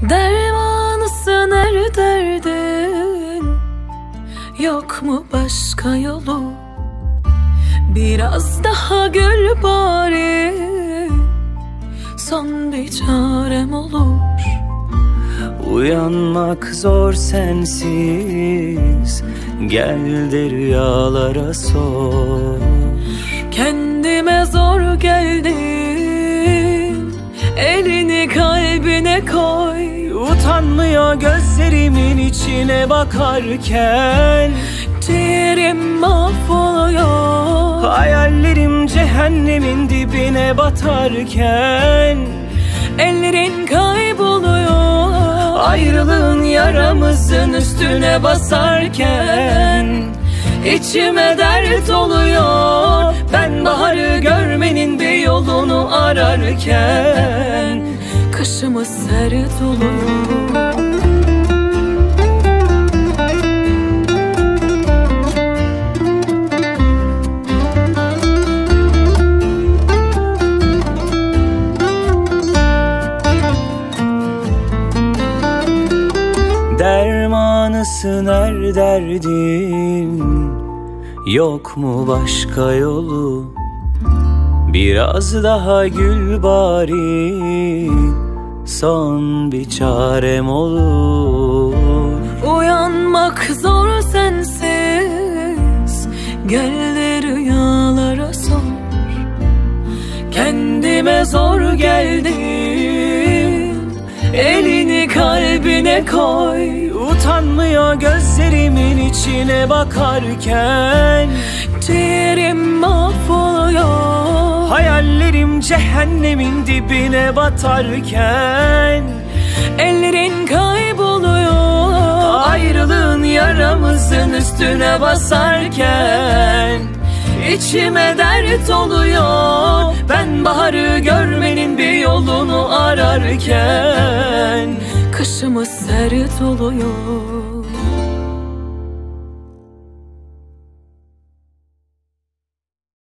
Dermanısın her derdin, yok mu başka yolu? Biraz daha gül bari, son bir çarem olur. Uyanmak zor sensiz, gel de rüyalara sor. Kendime zor geldim, elini kalbine koy. Utanmıyor gözlerimin içine bakarken, ciğerim mahvoluyor. hayallerim cehennemin dibine batarken, ellerin kayboluyor. ayrılığın yaramızın üstüne basarken, içime dert oluyor. Ben baharı görmenin bir yolunu ararken, kışımız sert oluyor. Dermanısın her derdim, yok mu başka yolu? Biraz daha gül bari, son bir çarem olur. Uyanmak zor sensiz, gel de rüyalara sor. Kendime zor geldim, elini kalbine koy. Utanmıyor gözlerimin içine bakarken, ciğerim mahvoluyor. hayallerim cehennemin dibine batarken, ellerin kayboluyor. ayrılığın yaramızın üstüne basarken, içime dert oluyor. Ben baharı görmenin bir yolunu ararken, kışımız sert oluyor.